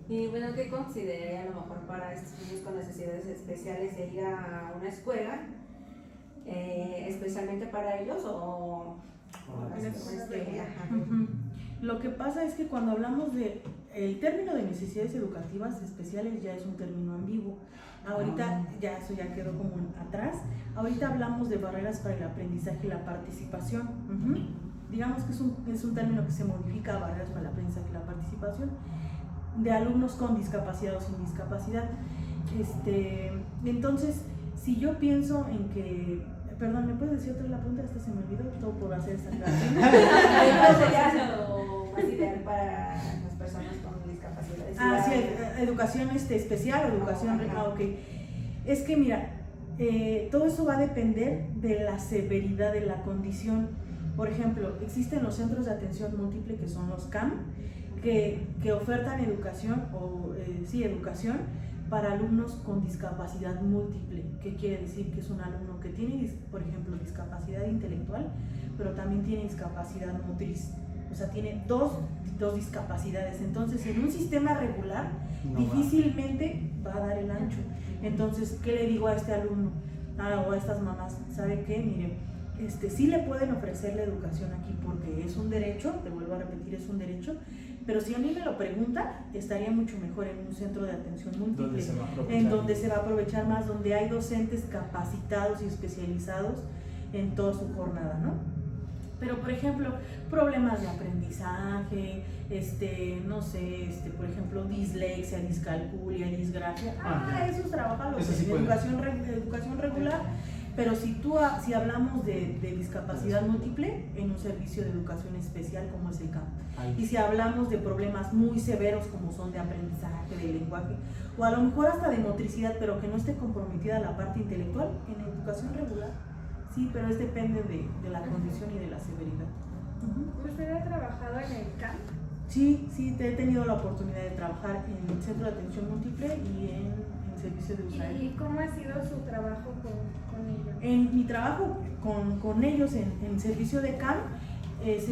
Y bueno, ¿qué consideraría a lo mejor para estos niños con necesidades especiales de ir a una escuela especialmente para ellos o Lo que pasa es que cuando hablamos el término de necesidades educativas especiales ya es un término ambiguo. Ahorita ya eso ya quedó como atrás. Ahorita hablamos de barreras para el aprendizaje y la participación. Digamos que es un término que se modifica a barreras para el aprendizaje y la participación de alumnos con discapacidad o sin discapacidad. Entonces, si yo pienso en que, perdón, ¿me puedes decir otra vez la pregunta? Esta se me olvidó, todo por hacer esa clase. ¿Cuál sería lo más ideal para las personas con discapacidad? Sí, educación especial o educación... ok. Es que mira, todo eso va a depender de la severidad de la condición. Por ejemplo, existen los centros de atención múltiple, que son los CAM, que ofertan educación para alumnos con discapacidad múltiple. ¿Qué quiere decir? Que es un alumno que tiene, por ejemplo, discapacidad intelectual, pero también tiene discapacidad motriz. O sea, tiene dos discapacidades. Entonces, en un sistema regular, difícilmente va a dar el ancho. Entonces, ¿qué le digo a este alumno o a estas mamás? ¿Sabe qué? Mire, sí le pueden ofrecer la educación aquí porque es un derecho, te vuelvo a repetir, es un derecho, pero si a mí me lo pregunta, estaría mucho mejor en un centro de atención múltiple, en donde se va a aprovechar más, donde hay docentes capacitados y especializados en toda su jornada, ¿no? Pero, por ejemplo, problemas de aprendizaje, no sé, por ejemplo, dislexia, discalculia, disgrafia, esos trabajan los en educación regular. Pero si hablamos de discapacidad múltiple, en un servicio de educación especial como es el CAM. Y si hablamos de problemas muy severos como son de aprendizaje, de lenguaje, o a lo mejor hasta de motricidad, pero que no esté comprometida la parte intelectual, en educación regular. Sí, pero depende de la condición y de la severidad. ¿Usted ha trabajado en el CAM? Sí, he tenido la oportunidad de trabajar en el Centro de Atención Múltiple y en servicio de USAER. ¿Y cómo ha sido su trabajo con ellos? En mi trabajo con ellos en servicio de CAM es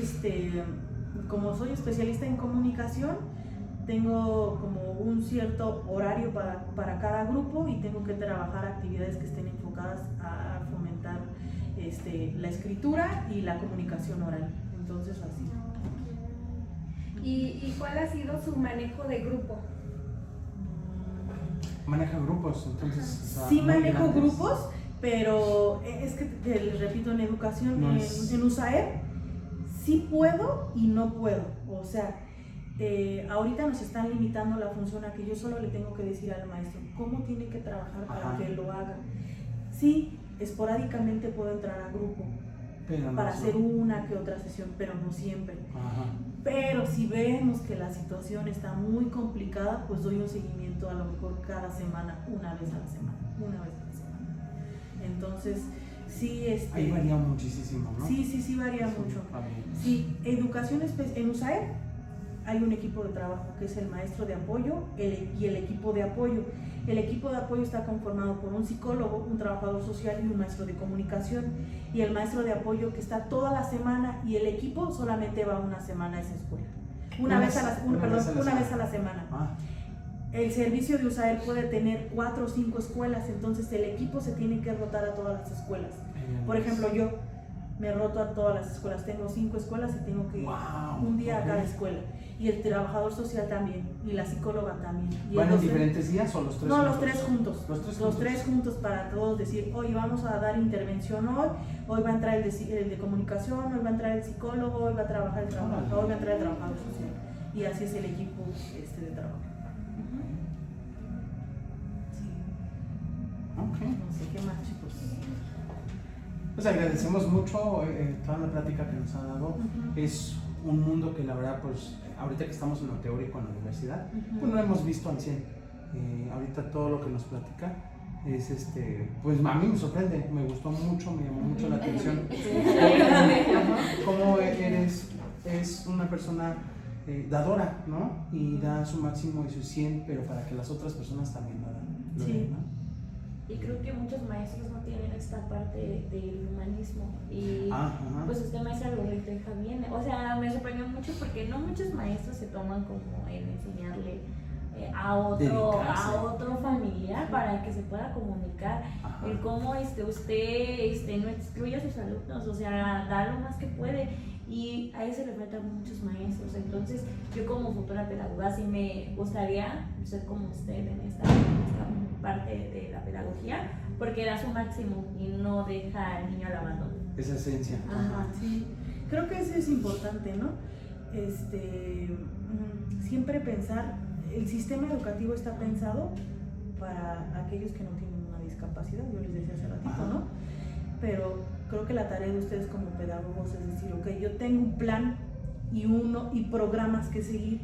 como soy especialista en comunicación, tengo como un cierto horario para cada grupo y tengo que trabajar actividades que estén enfocadas a fomentar la escritura y la comunicación oral. Entonces así. ¿Y cuál ha sido su manejo de grupo? ¿Maneja grupos? Entonces, sí manejo grupos, pero es que les repito, en educación, en USAER, sí puedo y no puedo. O sea, ahorita nos están limitando la función a que yo solo le tengo que decir al maestro cómo tiene que trabajar para Ajá. que él lo haga. Sí, esporádicamente puedo entrar a grupo Pero no para son- hacer una que otra sesión, pero no siempre. Ajá. Pero si vemos que la situación está muy complicada, pues doy un seguimiento a lo mejor cada semana, una vez a la semana. Entonces, sí, Ahí varía muchísimo, ¿no? Sí, varía Sí, mucho. varía. Sí, educación en USAER hay un equipo de trabajo que es el maestro de apoyo y el equipo de apoyo. El equipo de apoyo está conformado por un psicólogo, un trabajador social y un maestro de comunicación. Y el maestro de apoyo que está toda la semana y el equipo solamente va una semana a esa escuela. Una vez a la semana. Ah, El servicio de USAER puede tener 4 o 5 escuelas, entonces el equipo se tiene que rotar a todas las escuelas. Por ejemplo, yo me roto a todas las escuelas, tengo 5 escuelas y tengo que ir wow, un día a ok. cada escuela. Y el trabajador social también, y la psicóloga también. Y ¿Van el en docente- diferentes días o los tres No, juntos? los tres juntos. Los tres Los juntos. 3 juntos para todos decir, hoy vamos a dar intervención hoy va a entrar el de comunicación, hoy va a entrar el psicólogo, hoy va a trabajar el trabajador, hoy va a entrar el trabajador social. Y así es el equipo de trabajo. Sí. Ok. No sé qué más, chicos. Pues agradecemos mucho toda la plática que nos ha dado. Ujú. Es un mundo que la verdad, pues ahorita que estamos en lo teórico en la universidad, pues no hemos visto al 100. Ahorita todo lo que nos platica es pues a mí me sorprende, me gustó mucho, me llamó mucho la atención. Cómo es una persona dadora, ¿no? Y da su máximo y su 100, pero para que las otras personas también lo Sí. den, ¿no? Y creo que muchos maestros no tienen esta parte del humanismo y Ajá. pues usted maestra lo refleja bien. O sea, me sorprendió mucho porque no muchos maestros se toman como en enseñarle a Dedicarse. otro familiar para que se pueda comunicar. Ajá. El cómo usted no excluye a sus alumnos, o sea, da lo más que puede. Y a eso le faltan muchos maestros. Entonces, yo como futura pedagoga sí me gustaría ser como usted en esta parte de la pedagogía, porque da su máximo y no deja al niño al abandono. Esa esencia. Ajá, sí. Creo que eso es importante, ¿no? Siempre pensar, el sistema educativo está pensado para aquellos que no tienen una discapacidad, yo les decía hace ratito, Ajá. ¿no? Pero creo que la tarea de ustedes como pedagogos es decir, ok, yo tengo un plan y programas que seguir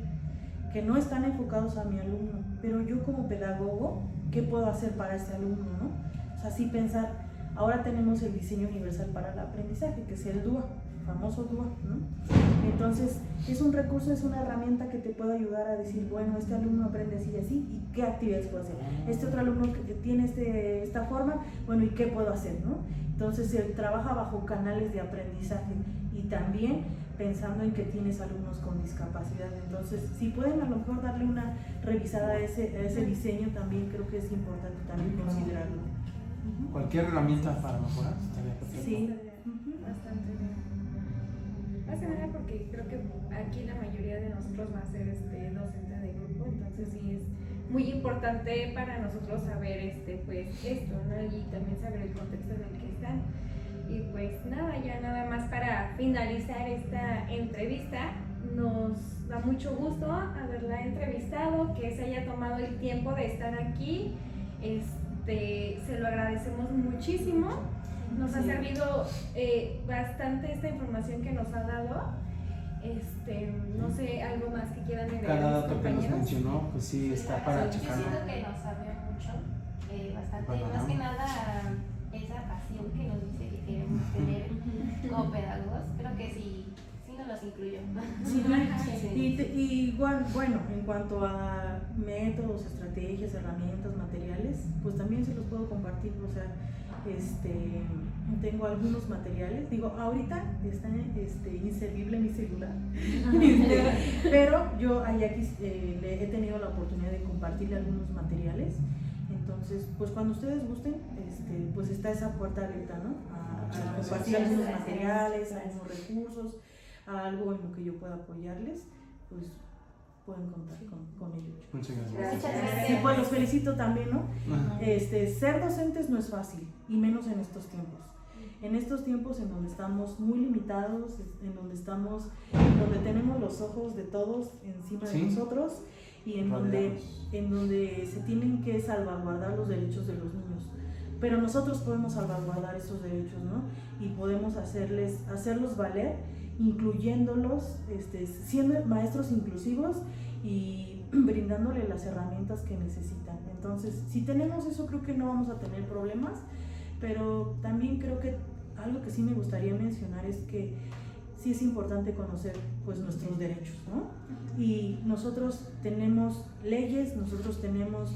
que no están enfocados a mi alumno, pero yo como pedagogo, ¿qué puedo hacer para este alumno, no? O sea, sí pensar, ahora tenemos el diseño universal para el aprendizaje, que es el DUA, el famoso DUA, ¿no? Entonces, es un recurso, es una herramienta que te puede ayudar a decir, bueno, este alumno aprende así y así, ¿y qué actividades puedo hacer? Este otro alumno que tiene esta forma, bueno, ¿y qué puedo hacer, no? Entonces, se trabaja bajo canales de aprendizaje y también pensando en que tienes alumnos con discapacidad. Entonces, si pueden a lo mejor darle una revisada a ese diseño, también creo que es importante también considerarlo. Cualquier herramienta para mejorar estaría perfecto. Sí. Bastante bien. Más que nada porque creo que aquí la mayoría de nosotros va a ser docente de grupo, entonces sí es muy importante para nosotros saber pues esto, ¿no? Y también saber el contexto en el que están. Y pues nada, ya nada más para finalizar esta entrevista, nos da mucho gusto haberla entrevistado, que se haya tomado el tiempo de estar aquí, se lo agradecemos muchísimo, nos ha Sí. servido bastante esta información que nos ha dado, no sé, algo más que quieran agregar Cada mis dato que nos compañeros. mencionó, pues sí, está para Yo checarlo. siento que nos abrió mucho, bastante, Bueno, más ¿no? que nada esa pasión que nos dice que queremos tener como pedagogos, creo que sí nos los incluyó. Sí. Y igual, bueno, en cuanto a métodos, estrategias, herramientas, materiales, pues también se los puedo compartir, o sea, tengo algunos materiales, digo, ahorita está inservible mi celular, pero yo a Jackie le he tenido la oportunidad de compartirle algunos materiales, entonces, pues cuando ustedes gusten, pues está esa puerta abierta, ¿no? A compartir algunos materiales, algunos recursos, a algo en lo que yo pueda apoyarles, pues pueden contar con ello. Muchas gracias. Muchas Y gracias. pues los felicito también, ¿no? Ajá. Ser docentes no es fácil, y menos en estos tiempos. En estos tiempos en donde estamos muy limitados, donde tenemos los ojos de todos encima de nosotros y en donde se tienen que salvaguardar los derechos de los niños. Pero nosotros podemos salvaguardar esos derechos, ¿no? Y podemos hacerlos valer, incluyéndolos, siendo maestros inclusivos y brindándole las herramientas que necesitan. Entonces, si tenemos eso, creo que no vamos a tener problemas, pero también creo que algo que sí me gustaría mencionar es que sí es importante conocer pues nuestros derechos, ¿no? Y nosotros tenemos leyes, nosotros tenemos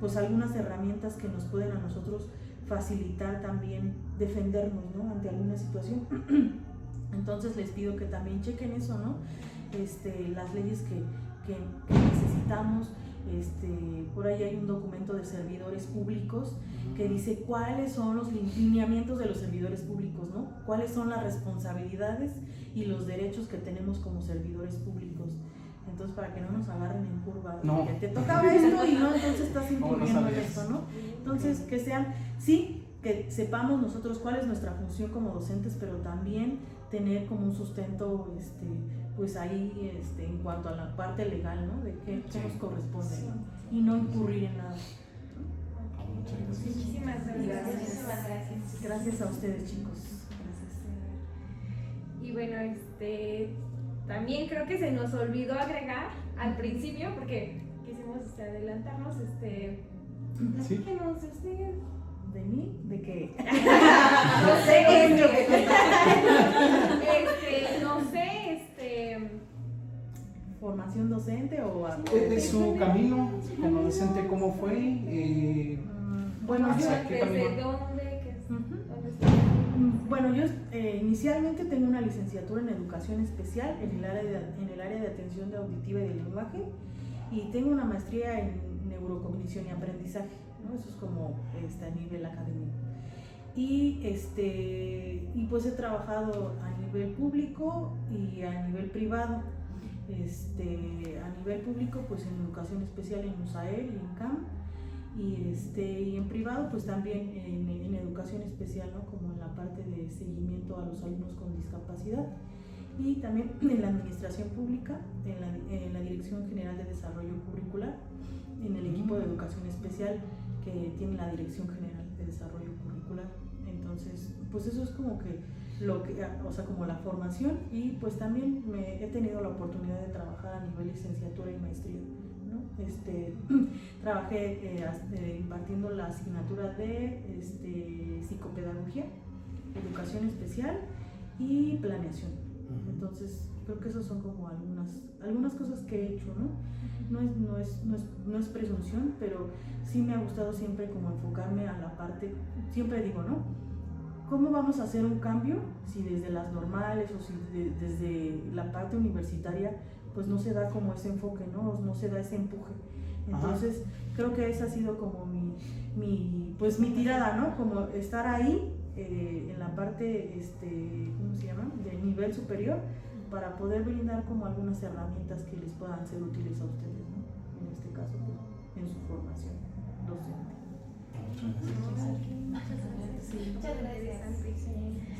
pues algunas herramientas que nos pueden a nosotros facilitar también defendernos, ¿no? Ante alguna situación. Entonces les pido que también chequen eso, ¿no? Las leyes que necesitamos. Por ahí hay un documento de servidores públicos que dice cuáles son los lineamientos de los servidores públicos, ¿no? Cuáles son las responsabilidades y los derechos que tenemos como servidores públicos. Entonces, para que no nos agarren en curva, no. que te tocaba esto y no, entonces estás incurriendo en esto, ¿no? Entonces, que sepamos nosotros cuál es nuestra función como docentes, pero también tener como un sustento, pues ahí, en cuanto a la parte legal, ¿no? De qué nos corresponde, ¿no? Y no incurrir en nada. Muchísimas gracias. Gracias a ustedes, chicos. Gracias. Y bueno, también creo que se nos olvidó agregar al principio, porque quisimos adelantarnos, platíquenos de usted. ¿De mí? ¿De qué? No sé, no sé, ¿Formación docente o de su camino como docente, cómo fue? Bueno, ¿desde dónde? ¿Dónde está? Bueno, yo inicialmente tengo una licenciatura en educación especial en el área de atención de auditiva y de lenguaje, y tengo una maestría en neurocognición y aprendizaje, ¿no? Eso es como a nivel académico. Y pues he trabajado a nivel público y a nivel privado. A nivel público, pues en educación especial en USAER y en CAM, y en privado pues también en educación especial, ¿no? Como en la parte de seguimiento a los alumnos con discapacidad, y también en la administración pública, en la Dirección General de Desarrollo Curricular, en el equipo de educación especial que tiene la Dirección General de Desarrollo Curricular. Entonces, pues eso es como que como la formación, y pues también he tenido la oportunidad de trabajar a nivel licenciatura y maestría, ¿no? Trabajé impartiendo la asignatura de psicopedagogía, educación especial y planeación. Entonces creo que esas son como algunas cosas que he hecho, ¿no? No es presunción, pero sí me ha gustado siempre como enfocarme a la parte, siempre digo, ¿no? ¿Cómo vamos a hacer un cambio si desde las normales o si desde la parte universitaria pues no se da como ese enfoque, no se da ese empuje? Entonces creo que esa ha sido como mi tirada, ¿no? Como estar ahí en la parte, ¿cómo se llama? De nivel superior, para poder brindar como algunas herramientas que les puedan ser útiles a ustedes, ¿no? En este caso, pues, en su formación docente. Muchas gracias.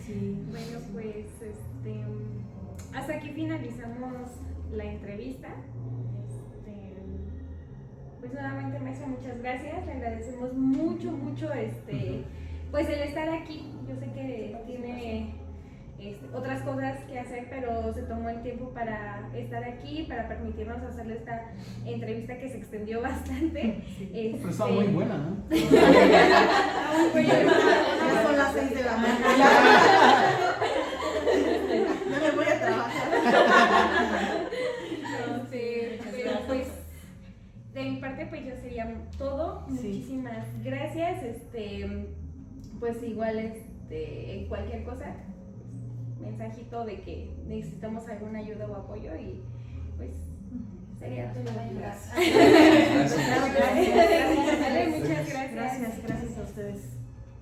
Sí. Bueno, pues hasta aquí finalizamos la entrevista. Pues nuevamente, maestra, muchas gracias. Le agradecemos mucho pues el estar aquí. Yo sé que tiene otras cosas que hacer, pero se tomó el tiempo para estar aquí, para permitirnos hacerle esta entrevista que se extendió bastante. Pero está muy buena, ¿no? Ya son las 6 de la mañana. Ya me voy a trabajar. Pero pues de mi parte pues ya sería todo. Sí. Muchísimas gracias. Pues igual cualquier cosa, mensajito de que necesitamos alguna ayuda o apoyo, y pues sería todo.